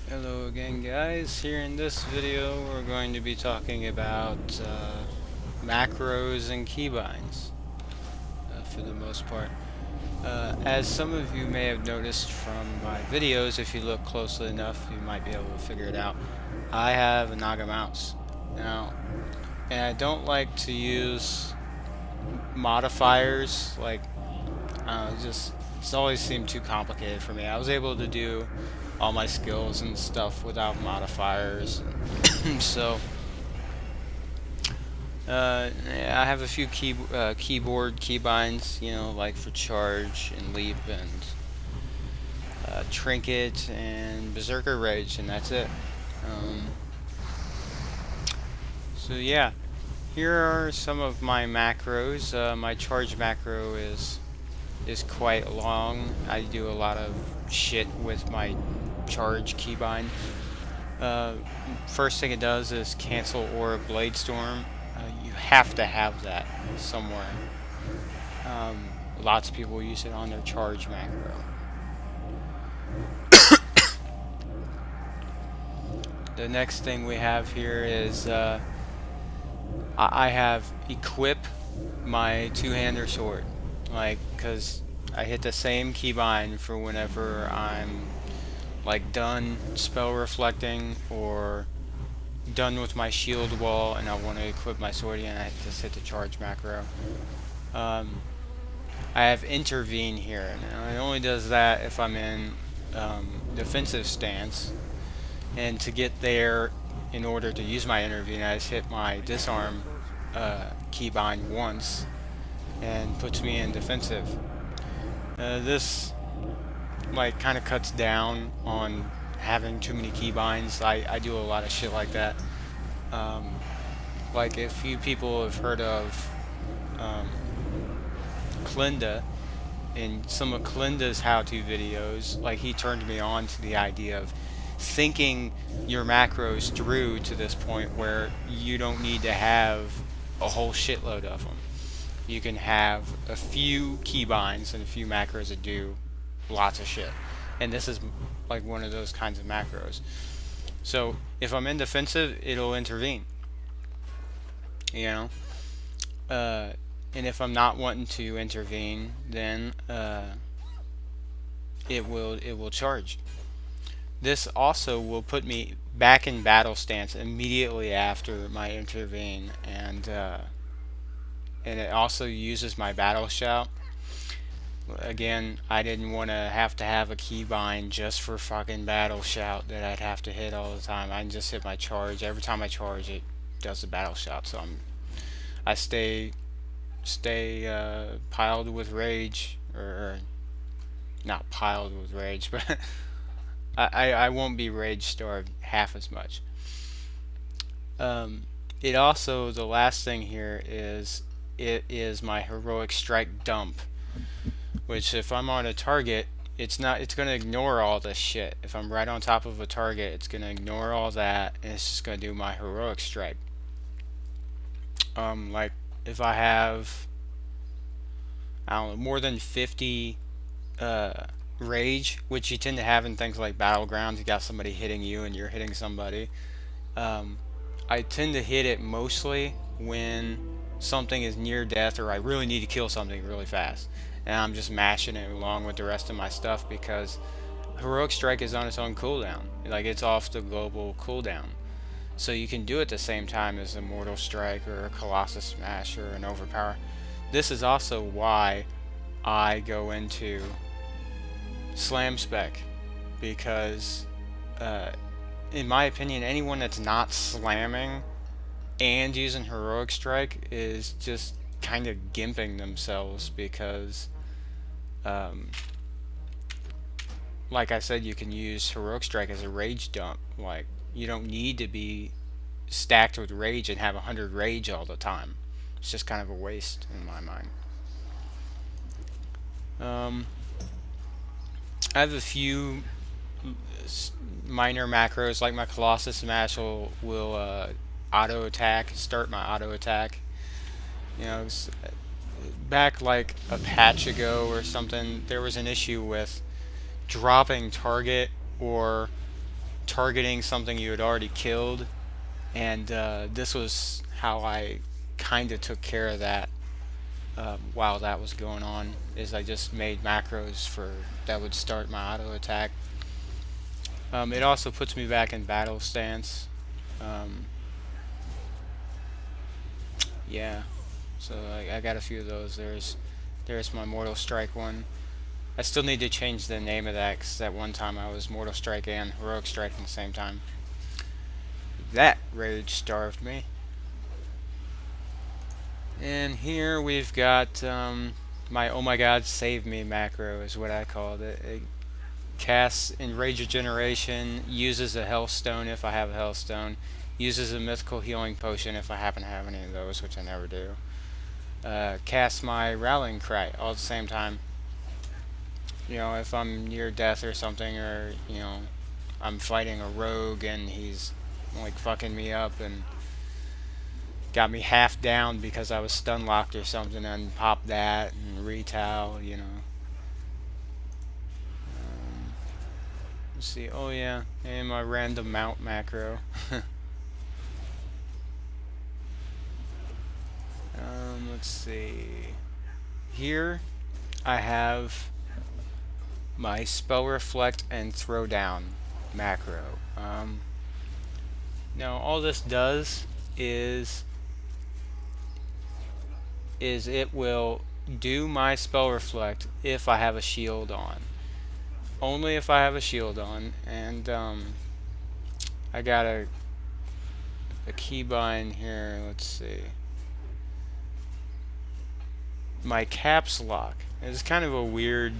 Hello again, guys. Here in this video we're going to be talking about macros and keybinds for the most part. As some of you may have noticed from my videos, if you look closely enough you might be able to figure it out. I have a Naga mouse now, and I don't like to use modifiers like just it's always seemed too complicated for me. I was able to do all my skills and stuff without modifiers. So yeah, I have a few keyboard keybinds, like for charge and leap and trinket and berserker rage, and that's it. Um, so yeah, here are some of my macros. My charge macro is quite long. I do a lot of shit with my charge keybind. Uh, First thing it does is cancel Aura Blade Storm. You have to have that somewhere. Um, Lots of people use it on their charge macro. The next thing we have here is I have equip my two-hander sword, like, because I hit the same keybind for whenever I'm like done spell reflecting or done with my shield wall and I want to equip my sword again. I just hit the charge macro. Um, I have intervene here, and it only does that if I'm in defensive stance. And to get there, in order to use my intervene, I just hit my disarm keybind once, and puts me in defensive. This like kind of cuts down on having too many keybinds. I do a lot of shit like that. Um, like a few people have heard of um, Klinda. In some of Klinda's how-to videos, like, he turned me on to the idea of thinking your macros through to this point where you don't need to have a whole shitload of them. You can have a few keybinds and a few macros that do lots of shit. And this is like one of those kinds of macros. So if I'm in defensive, it'll intervene. You know? And if I'm not wanting to intervene, then it will charge. This also will put me back in battle stance immediately after my intervene, and it also uses my battle shout. Again, I didn't want to have a keybind just for fucking battle shout that I'd have to hit all the time. I can just hit my charge. Every time I charge, it does the battle shout. So I stay piled with rage, or not piled with rage, but I won't be rage starved half as much. It also, the last thing here is it is my heroic strike dump, which if I'm on a target, it's going to ignore all this shit. If I'm right on top of a target, it's going to ignore all that, and it's just going to do my heroic strike. Like, if I have, I don't know, more than 50 rage, which you tend to have in things like battlegrounds, you got somebody hitting you and you're hitting somebody. I tend to hit it mostly when something is near death or I really need to kill something really fast. And I'm just mashing it along with the rest of my stuff because Heroic Strike is on its own cooldown. Like, it's off the global cooldown. So you can do it at the same time as Immortal Strike or a Colossus Smash or an Overpower. This is also why I go into Slam Spec, because in my opinion, anyone that's not slamming and using Heroic Strike is just kind of gimping themselves, because like I said, you can use Heroic Strike as a rage dump. Like, you don't need to be stacked with rage and have 100 rage all the time. It's just kind of a waste in my mind. I have a few minor macros, like my Colossus Smash will auto attack, start my auto attack. Back like a patch ago or something, there was an issue with dropping target or targeting something you had already killed, and this was how I kind of took care of that while that was going on. Is I just made macros for that would start my auto attack. It also puts me back in battle stance. Um, yeah, so I got a few of those. There's my Mortal Strike one. I still need to change the name of that because that one time I was Mortal Strike and Heroic Strike at the same time. That rage starved me. And here we've got my oh my god save me macro is what I called it. It casts Enrage Regeneration, uses a Hellstone if I have a Hellstone, uses a Mythical Healing Potion if I happen to have any of those, which I never do. Casts my Rallying Cry all at the same time. You know, if I'm near death or something, or, you know, I'm fighting a rogue and he's like fucking me up and got me half down because I was stun locked or something, and pop that and retail, you know. Let's see, oh yeah, and my random mount macro. Let's see. Here I have my spell reflect and throw down macro. Now all this does is it will do my spell reflect if I have a shield on. Only if I have a shield on, and I got a keybind here. Let's see. My caps lock is kind of a weird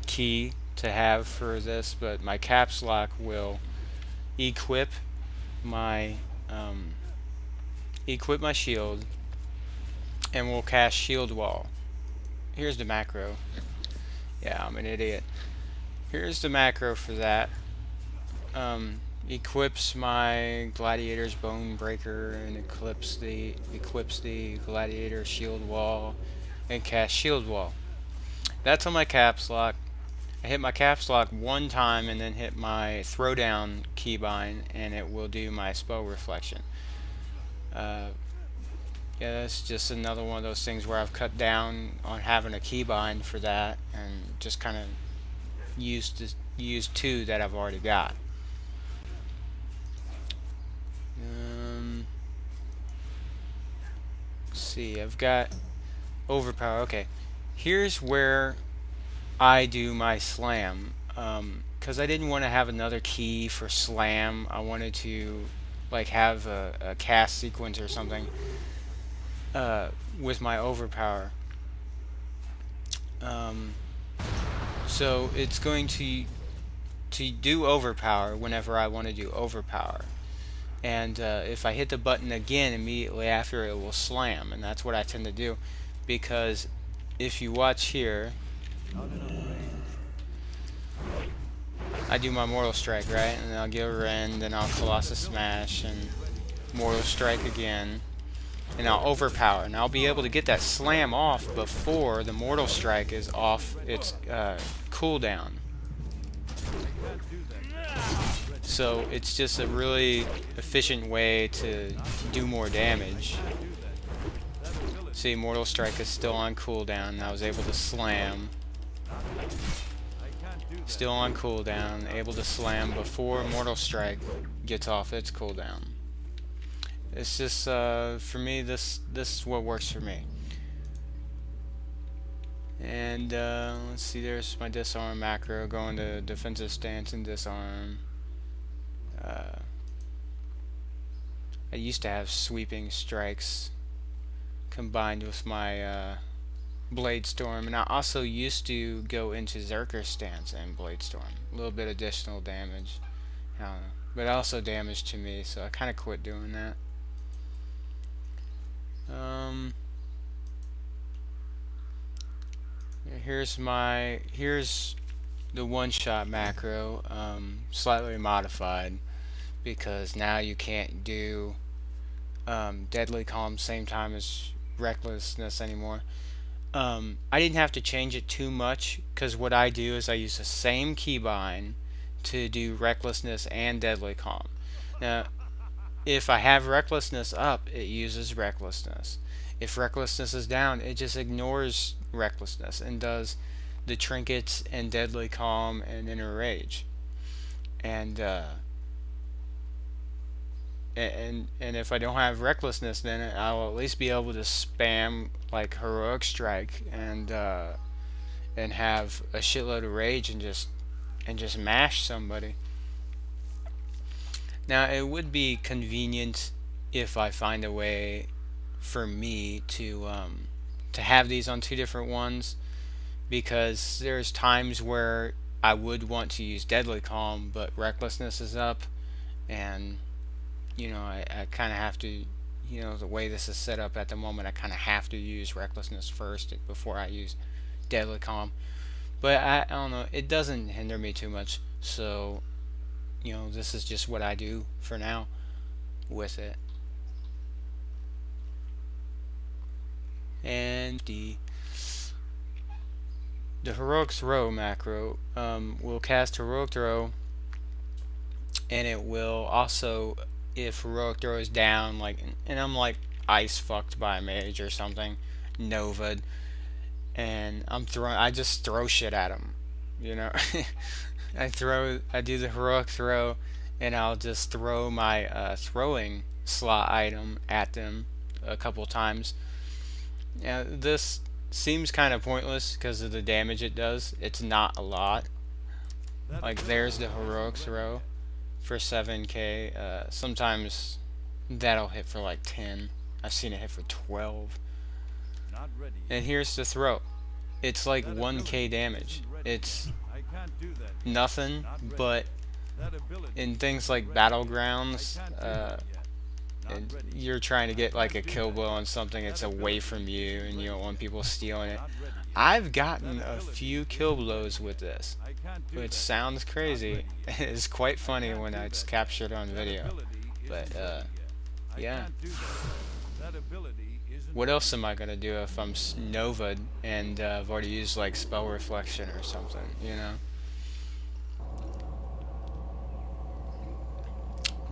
key to have for this, but my caps lock will equip my shield, and will cast shield wall. Here's the macro. Yeah, I'm an idiot. Here's the macro for that. Equips my Gladiator's Bone Breaker and equips the Gladiator Shield Wall and cast Shield Wall. That's on my caps lock. I hit my caps lock one time and then hit my throwdown keybind, and it will do my spell reflection. Yeah, that's just another one of those things where I've cut down on having a keybind for that and just kind of use two that I've already got. Let's see, I've got overpower. Okay, here's where I do my slam, because I didn't want to have another key for slam. I wanted to like have a cast sequence or something with my overpower. So it's going to do overpower whenever I want to do overpower, and if I hit the button again immediately after, it will slam, and that's what I tend to do, because if you watch here, I do my Mortal Strike, right, and then I'll give a rend, then I'll Colossus Smash and Mortal Strike again, and I'll overpower, and I'll be able to get that slam off before the Mortal Strike is off its cooldown. So it's just a really efficient way to do more damage. See, Mortal Strike is still on cooldown, and I was able to slam. Still on cooldown, able to slam before Mortal Strike gets off its cooldown. It's just, for me, this is what works for me. And let's see, there's my disarm macro, going to defensive stance and disarm. I used to have sweeping strikes combined with my Blade Storm, and I also used to go into Zerker stance and Blade Storm. A little bit additional damage, I don't know, but also damage to me, so I kind of quit doing that. Here's the one-shot macro, slightly modified, because now you can't do Deadly Calm same time as Recklessness anymore. I didn't have to change it too much, because what I do is I use the same keybind to do recklessness and deadly calm. Now, if I have recklessness up, it uses recklessness. If recklessness is down, it just ignores recklessness and does the trinkets and deadly calm and inner rage. And and if I don't have recklessness, then I'll at least be able to spam like heroic strike and have a shitload of rage and just mash somebody. Now it would be convenient if I find a way for me to have these on two different ones, because there's times where I would want to use deadly calm, but recklessness is up, and I kind of have to, the way this is set up at the moment, I kind of have to use recklessness first before I use deadly calm. But I don't know, it doesn't hinder me too much, so this is just what I do for now with it. And the heroic throw macro will cast heroic throw, and it will also, if heroic throw is down, like, and I'm like ice fucked by a mage or something, Nova'd, and I just throw shit at him, you know. I do the heroic throw, and I'll just throw my throwing slot item at them a couple times. Now, this seems kind of pointless because of the damage it does. It's not a lot. Like, there's the heroic throw for 7k. Sometimes that'll hit for like 10. I've seen it hit for 12. And here's the throw. It's like 1k damage. It's nothing, but in things like battlegrounds, and you're trying to get like a kill blow on something that's away from you and you don't want people stealing it. I've gotten a few kill blows with this, which sounds crazy. It's quite funny when it's captured on video. But yeah. What else am I gonna do if I'm Nova'd and I've already used like spell reflection or something,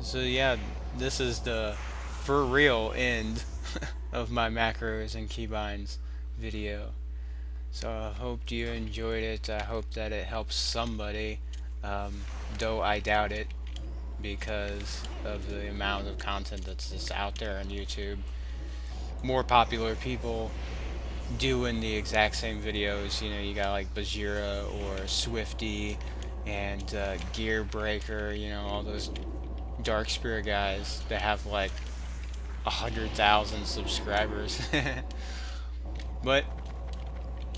So yeah, this is the for real end of my macros and keybinds video. So I hope you enjoyed it. I hope that it helps somebody, though I doubt it because of the amount of content that's just out there on YouTube. More popular people doing the exact same videos. You got like Bajira or Swifty and Gearbreaker, all those Dark Spirit guys that have like 100,000 subscribers. But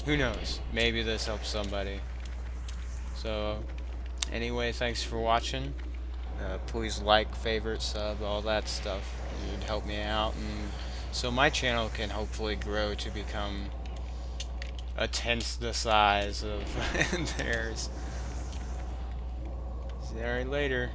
who knows? Maybe this helps somebody. So anyway, thanks for watching. Please like, favorite, sub, all that stuff. It would help me out, and so my channel can hopefully grow to become a tenth the size of theirs. See you later.